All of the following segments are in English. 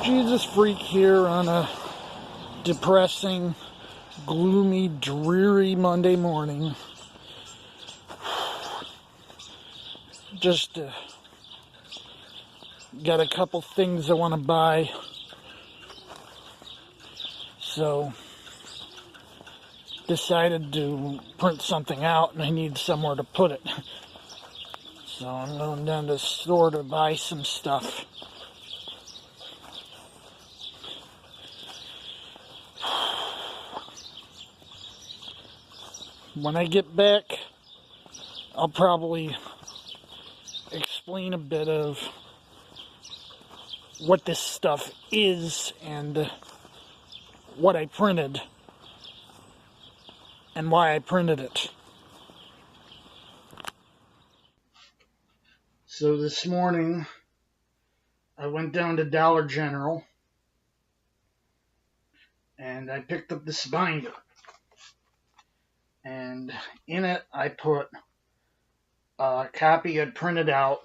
Jesus Freak here on a depressing, gloomy, dreary Monday morning. Just got a couple things I want to buy, so decided to print something out and I need somewhere to put it. So I'm going down to the store to buy some stuff. When I get back, I'll probably explain a bit of what this stuff is and what I printed and why I printed it. So this morning, I went down to Dollar General and I picked up this binder. And in it, I put a copy I'd printed out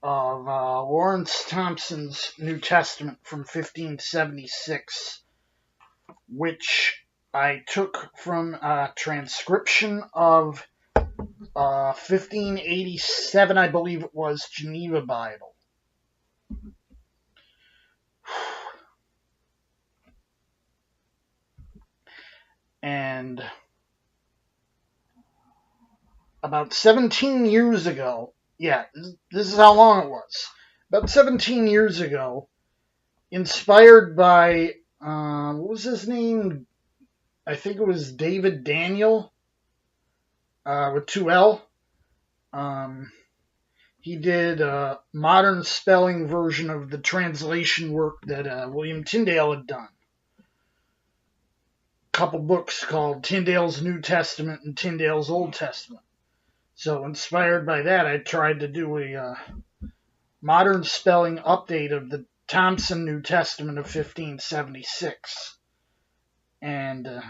of Laurence Tomson's New Testament from 1576, which I took from a transcription of 1587, I believe it was, Geneva Bible. And about 17 years ago, this is how long it was. About 17 years ago, inspired by, what was his name? I think it was David Daniel, with 2L. He did a modern spelling version of the translation work that William Tyndale had done. A couple books called Tyndale's New Testament and Tyndale's Old Testament. So inspired by that, I tried to do a modern spelling update of the Tomson New Testament of 1576. And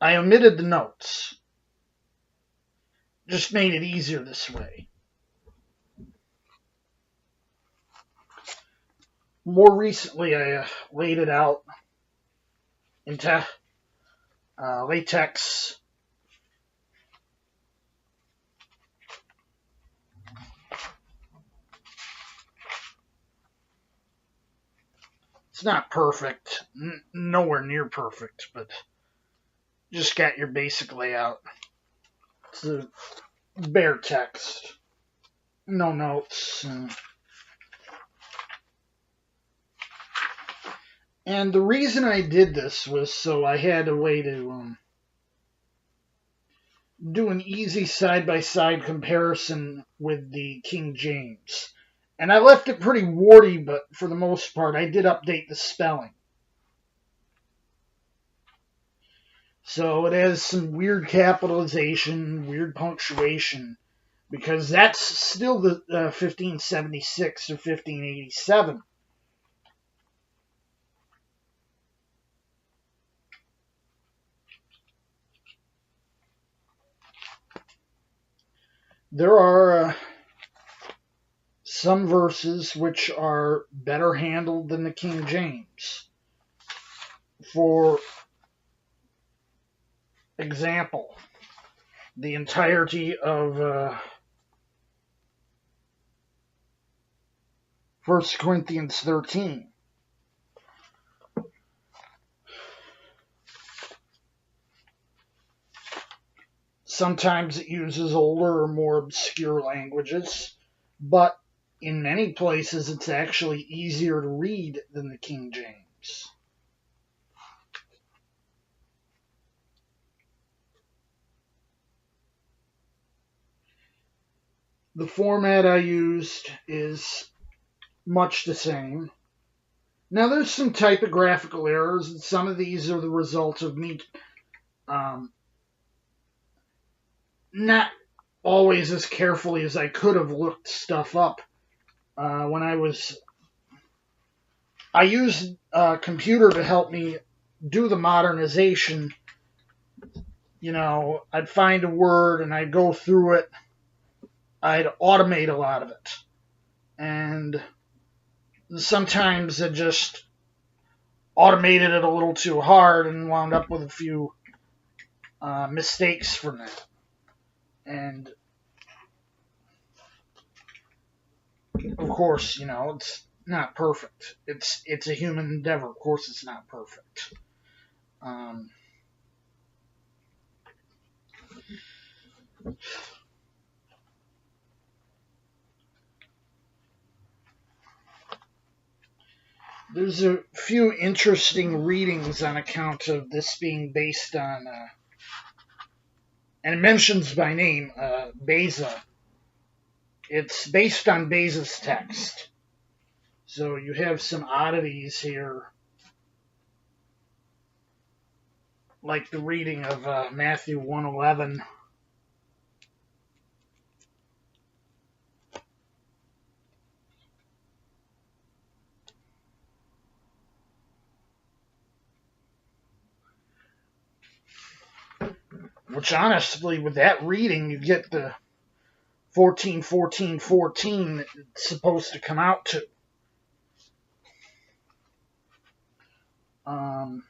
I omitted the notes. Just made it easier this way. More recently, I laid it out into latex. It's not perfect, nowhere near perfect, but just got your basic layout. It's a bare text, no notes. And the reason I did this was so I had a way to do an easy side-by-side comparison with the King James. And I left it pretty warty, but for the most part, I did update the spelling. So it has some weird capitalization, weird punctuation, because that's still the 1576 or 1587. There are some verses which are better handled than the King James. For example, the entirety of 1 Corinthians 13. Sometimes it uses older or more obscure languages, but in many places it's actually easier to read than the King James. The format I used is much the same. Now there's some typographical errors, and some of these are the result of me not always as carefully as I could have looked stuff up. I used a computer to help me do the modernization. I'd find a word and I'd go through it. I'd automate a lot of it. And sometimes it just automated it a little too hard and wound up with a few mistakes from that. And of course, it's not perfect. It's a human endeavor. Of course, it's not perfect. Um, there's a few interesting readings on account of this being based on, and it mentions by name, Beza. It's based on Beza's text. So you have some oddities here, like the reading of Matthew 1:11. Which honestly, with that reading, you get the 14:14:14 it's supposed to come out to. Um,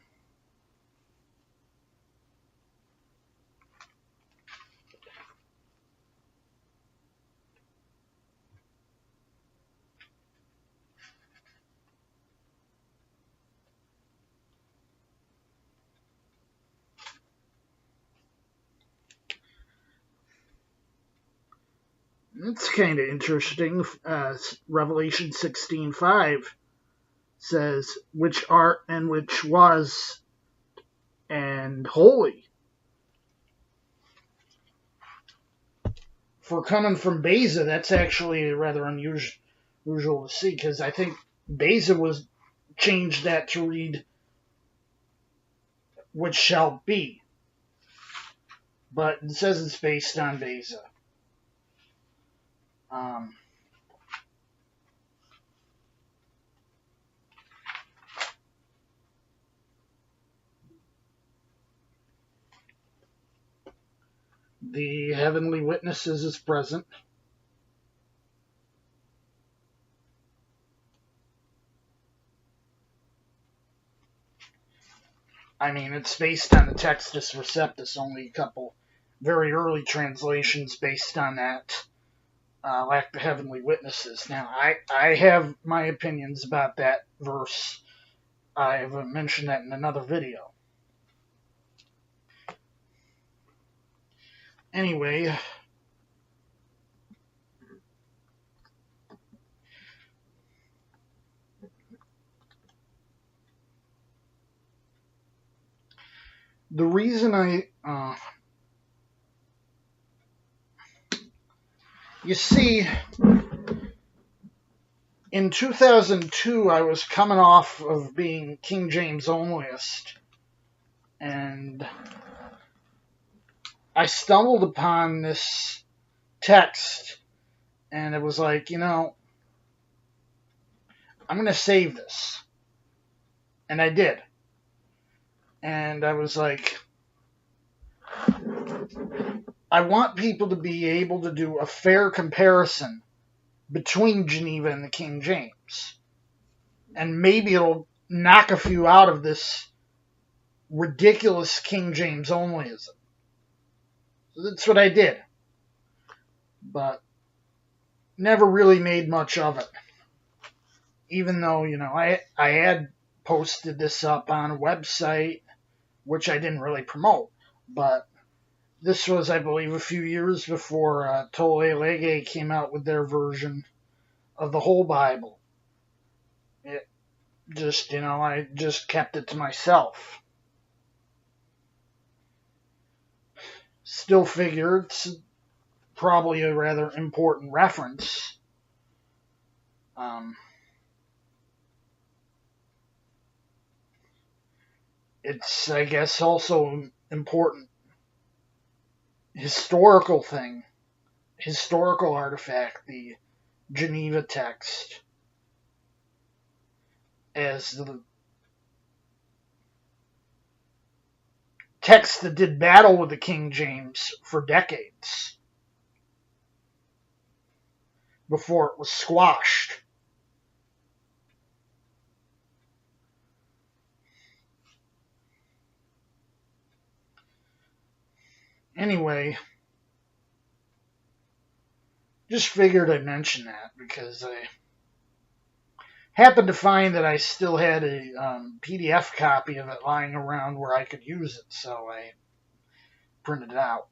it's kind of interesting. Revelation 16:5 says, "Which art and which was and holy." For coming from Beza, that's actually rather unusual to see, because I think Beza was changed that to read "which shall be," but it says it's based on Beza. Um, the heavenly witnesses is present. I mean, it's based on the Textus Receptus, only a couple very early translations based on that lack the heavenly witnesses. Now, I have my opinions about that verse. I've mentioned that in another video. Anyway, the reason you see, in 2002, I was coming off of being King James onlyist, and I stumbled upon this text, and it was like, I'm going to save this. And I did. And I was like, I want people to be able to do a fair comparison between Geneva and the King James. And maybe it'll knock a few out of this ridiculous King James onlyism. So that's what I did. But never really made much of it. Even though, I had posted this up on a website, which I didn't really promote. But this was, I believe, a few years before Tolle Lege came out with their version of the whole Bible. It just, I just kept it to myself. Still figure it's probably a rather important reference. It's, I guess, also important historical artifact, the Geneva text, as the text that did battle with the King James for decades before it was squashed. Anyway, just figured I'd mention that because I happened to find that I still had a PDF copy of it lying around where I could use it, so I printed it out.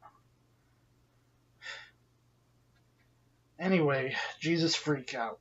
Anyway, Jesus freak out.